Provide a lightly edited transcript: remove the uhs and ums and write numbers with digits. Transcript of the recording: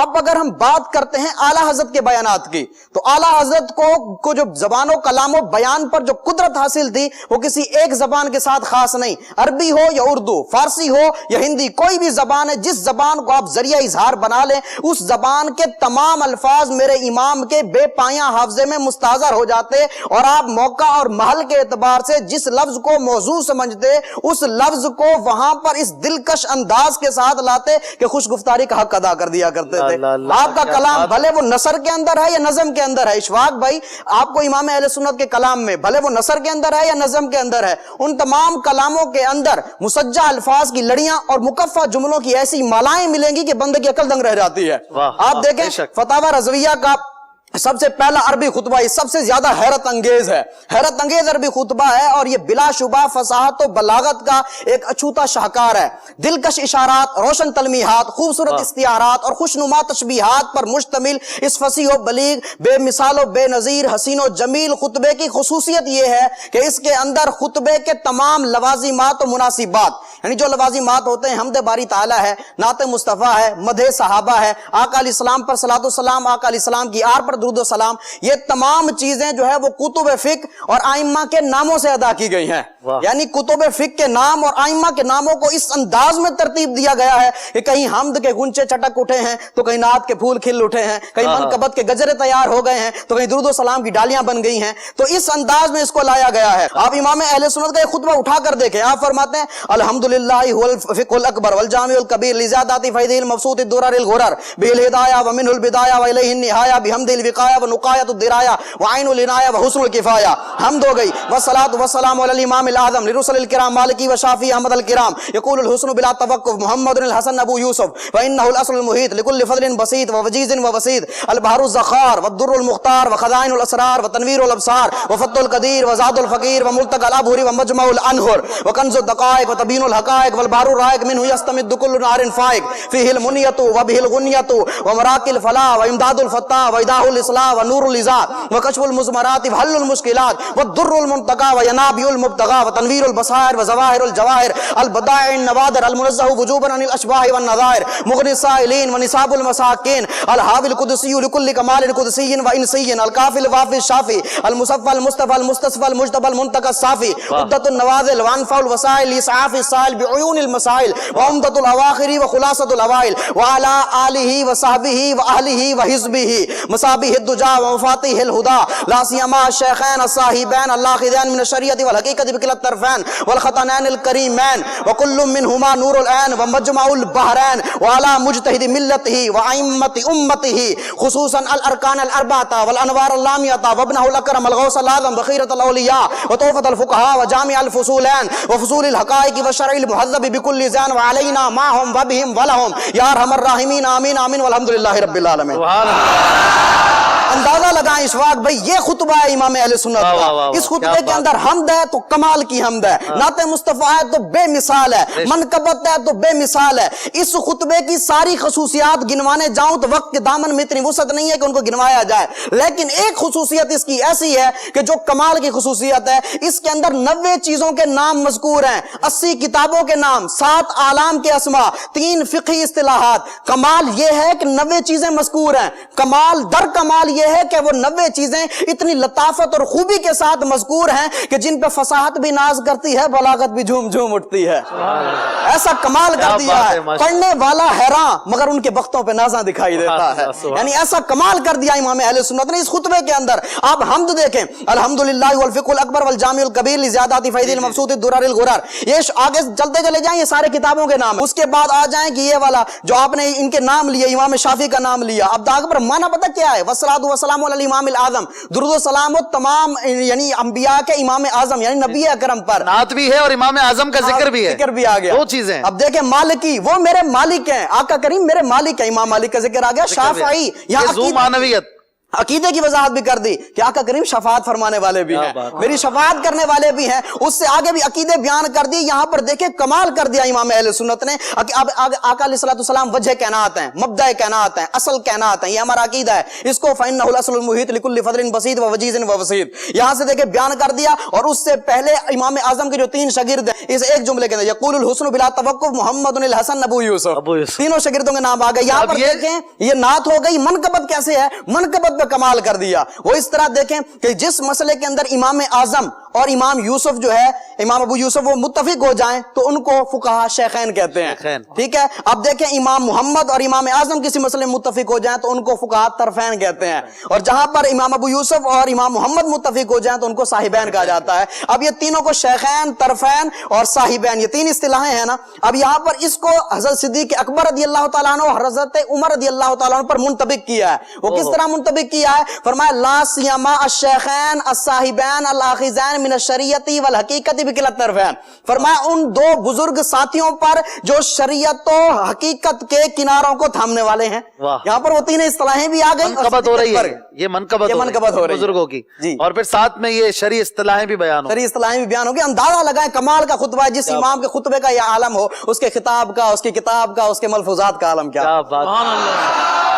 اب اگر ہم بات کرتے ہیں اعلیٰ حضرت کے بیانات کی، تو اعلیٰ حضرت کو جو زبان و کلام و بیان پر جو قدرت حاصل تھی وہ کسی ایک زبان کے ساتھ خاص نہیں، عربی ہو یا اردو، فارسی ہو یا ہندی، کوئی بھی زبان ہے، جس زبان کو آپ ذریعہ اظہار بنا لیں اس زبان کے تمام الفاظ میرے امام کے بے پایاں حافظے میں مستحضر ہو جاتے، اور آپ موقع اور محل کے اعتبار سے جس لفظ کو موضوع سمجھتے اس لفظ کو وہاں پر اس دلکش انداز کے ساتھ لاتے کہ خوش گفتاری کا حق ادا کر دیا کرتے تھے۔ آپ کا کلام بھلے وہ نثر کے اندر ہے یا نظم کے اندر ہے، اشفاق بھائی آپ کو امام اہل سنت کے کلام میں بھلے وہ نثر کے اندر ہے یا نظم کے اندر ہے، ان تمام کلاموں کے اندر مسجع الفاظ کی لڑیاں اور مکفہ جملوں کی ایسی مالائیں ملیں گی کہ بندے کی عقل دنگ رہ جاتی ہے۔ آپ دیکھیں فتاوی رضویہ کا سب سے پہلا عربی خطبہ سب سے زیادہ حیرت انگیز ہے، حیرت انگیز عربی خطبہ ہے، اور یہ بلا شبہ فصاحت و بلاغت کا ایک اچھوتا شاہکار ہے، دلکش اشارات، روشن تلمیحات، خوبصورت استعارات اور خوشنما تشبیہات پر مشتمل اس فصیح و بلیغ، بے مثال و بے نظیر، حسین و جمیل خطبے کی خصوصیت یہ ہے کہ اس کے اندر خطبے کے تمام لوازمات و مناسبات، یعنی جو لوازمات ہوتے ہیں حمد باری تعالیٰ ہے، نعت مصطفیٰ ہے، مدح صحابہ ہے، آقا علیہ السلام پر صلاۃ والسلام، آقا علیہ السلام کی آر پر درود و سلام، یہ تمام چیزیں جو ہے وہ کتب فقہ اور ائمہ کے ناموں سے ادا کی گئی ہیں۔ یعنی کتب فقہ کے نام اور ائمہ کے ناموں کو اس انداز میں ترتیب دیا گیا ہے کہ کہیں حمد کے گنچے چٹک اٹھے ہیں تو کہیں نعت کے پھول کھل اٹھے ہیں، کہیں منقبت کے گجرے تیار ہو گئے ہیں تو کہیں درود و سلام کی ڈالیاں بن گئی ہیں، تو اس انداز میں اس کو لایا گیا ہے۔ آپ امام اہل سنت کا ایک خطبہ اٹھا کر دیکھیں، آپ فرماتے ہیں الحمدللہ هو الفقہ الاکبر والجامع الکبیر لزیادات فیض المبسوط الدرر الغرر بالہدایہ ومنہ البدایہ والیہ النہایہ بحمد الوقایہ ونقایۃ الدرایہ وعین العنایہ وحسن الکفایہ۔ حمد ہو گئی، والصلاۃ والسلام علی الامام الاعظم لرسل الکرام مالکی وشافی احمد الکرام یقول الحسن بلا توقف محمد الحسن ابو یوسف وانہ الاصل المحیط لکل فضل بسیط ووجیز وبسیط البحر الزخار والدر المختار وخزائن الاسرار وتنویر الابصار وفتح القدیر وزاد الفقیر وملتقى الابحر ومجمع الانہر وکنز الدقائق وتبین الحقائق والبحر الرائق منہ یستمد کل نار فائق فیہ المنیۃ وبہ الغنیۃ ومراق الفلاح وامداد الفتاح وایضاح الاصلاح ونور الازاء وکشف المزمرات وحل المشکلات والدر المنتقى وینابع المبتغى وتنویر البصائر وظواہر الجواہر البدائع النوادر المنزہ وجوبا عن الاشباہ والنظائر مغنی السائلین ونصاب المساکین الحاوی القدسی لکل کمال قدسی وانسی الکافی الوافی الشافی المصفى المصطفى المستصفى المجتبى المنتقى الصافی عدۃ النوازل وانفع الوسائل لاسعاف السائل بعیون المسائل وعمدۃ الاواخر وخلاصۃ الاوائل وعلى آلہ وصحبہ واہلہ وحزبہ مصابیح الدجا ومفاتیح الہدى لا سیما الشیخین الصاحبین اللاخذین من الشریعۃ والحقیقۃ بکلا الطرفین والخطنین الکریمین وکل منہما نور العین ومجمع البحرین وعلى مجتہد ملتہ وائمۃ امتہ خصوصا الارکان الاربعۃ والانوار اللامعۃ وابنہ الاکرم الغوث الاعظم بخیرۃ الاولیاء وتحفۃ الفقہاء وجامع الفصولین وفصول الحقائق والشرع المہذب بکل زین وعلینا معہم وبہم ولہم یا ارحم الراحمین آمین آمین والحمدللہ رب العالمین۔ اندازہ لگائیں اشفاق بھائی، یہ خطبہ ہے امام اہل سنت کا، اس خطبے کے اندر حمد ہے تو کمال کی حمد ہے، نعت مصطفیٰ ہے تو بے مثال ہے، منقبت ہے تو بے مثال ہے۔ اس خطبے کی ساری خصوصیات گنوانے جاؤں تو وقت کے دامن میں اتنی وسعت نہیں ہے کہ ان کو گنوایا جائے، لیکن ایک خصوصیت اس کی ایسی ہے کہ جو کمال کی خصوصیت ہے، اس کے اندر 90 چیزوں کے نام مذکور ہیں، 80 کتابوں کے نام، 7 اعلام کے اسماء، 3 فقہی اصطلاحات۔ کمال یہ ہے کہ 90 چیزیں مذکور ہیں، کمال در کمال یہ ہے کہ وہ 90 چیزیں اتنی لطافت اور خوبی کے ساتھ مذکور ہیں کہ جن پہ فصاحت بھی ناز کرتی ہے، بلاغت بھی جھوم جھوم اٹھتی ہے۔ ایسا کمال کر دیا ہے، پڑھنے والا حیران مگر ان کے بختوں پہ نازاں دکھائی دیتا ہے، یعنی ایسا کمال کر دیا امام اہل سنت نے اس خطبے کے اندر۔ آپ حمد دیکھیں، الحمدللہ والفقہ الاکبر والجامع الکبیر لزیادات فیض المبسوط الدرر الغرر، یہ آگے چلتے چلے جائیں، یہ سارے کتابوں کے نام۔ اس کے بعد آ جائیں کہ یہ والا جو آپ نے ان کے نام لیے، امام شافعی کا نام لیا، اب آگے پر معنی پتہ کیا ہے؟ والصلاۃ والسلام علی الامام الاعظم، درود و سلام و تمام یعنی انبیاء کے امام اعظم یعنی نبی اکرم پر، نعت بھی ہے اور امام اعظم کا ذکر بھی ہے، ذکر بھی آ گیا، دو چیزیں۔ اب دیکھیں مالکی، وہ میرے مالک ہیں، آقا کریم میرے مالک ہیں، امام مالک کا ذکر آ گیا۔ شافعی، یہاں ذو معنویت، عقیدے کی وضاحت بھی کر دی کہ آقا کریم شفاعت فرمانے والے بھی ہیں, میری شفاعت کرنے والے بھی ہیں. اس سے آگے بھی عقیدے بیان کر دی. یہاں پر دیکھیں کمال کر دیا امام اہل سنت نے. اب آقا علیہ الصلوۃ والسلام وجہ کائنات ہیں, مبدأ کائنات ہیں, اصل کائنات ہیں. یہ ہمارا عقیدہ ہے. اس کو فإنه الأصل المحيط لكل فضل بسيط ووجيز ووسيط یہاں سے دیکھیں بیان کر دیا. اور اس سے پہلے امام اعظم کے جو 3 شاگرد ہیں, اس ایک جملے کے اندر یقول الحسن بلا توقف محمد الحسن ابو یوسف, تینوں شاگردوں کے نام آ گئے. یہاں پر دیکھیں یہ نعت ہو گئی. منقبت کیسے ہے, منقبت پہ کمال کر دیا. وہ اس طرح دیکھیں کہ جس مسئلے کے اندر امام اعظم اور امام یوسف جو ہے, امام ابو یوسف, وہ متفق ہو جائیں تو ان کو فقہا شیخین کہتے ہیں. ٹھیک ہے. اب دیکھیں امام محمد اور امام اعظم کسی مسئلے میں متفق ہو جائیں تو ان کو فقہا طرفین کہتے ہیں. اور جہاں پر امام ابو یوسف اور امام محمد متفق ہو جائیں تو ان کو صاحبین کہا جاتا ہے. اب یہ تینوں کو شیخین, طرفین اور صاحبین, یہ 3 اصطلاحیں ہیں نا. اب یہاں پر اس کو حضرت صدیق اکبر رضی اللہ تعالیٰ عنہ اور حضرت عمر رضی اللہ تعالیٰ عنہ پر منطبق کیا ہے. وہ کس طرح منطبق کیا ہے؟ فرمایا لا سیما الشیخین الصاحبین الاخذین من الشریعت والحقیقت بکلا الطرفین. فرمایا ان 2 بزرگ ساتھیوں پر جو شریعت و حقیقت کے کناروں کو تھامنے والے ہیں. یہاں پر وہ 3 اصطلاحیں بھی آ گئی. منقبت ہو رہی ہے, یہ منقبت ہو رہی ہے بزرگوں کی. جی. اور پھر ساتھ میں یہ شرعی اصطلاحیں بھی بیان ہو, شرعی اصطلاحیں بھی بیان ہو گئی. اندازہ لگائیں کمال کا خطبہ ہے. جس امام کے خطبے کا یہ عالم ہو, اس کے خطاب کا, اس کی کتاب کا, اس کے ملفوظات کا عالم کیا. کیا بات.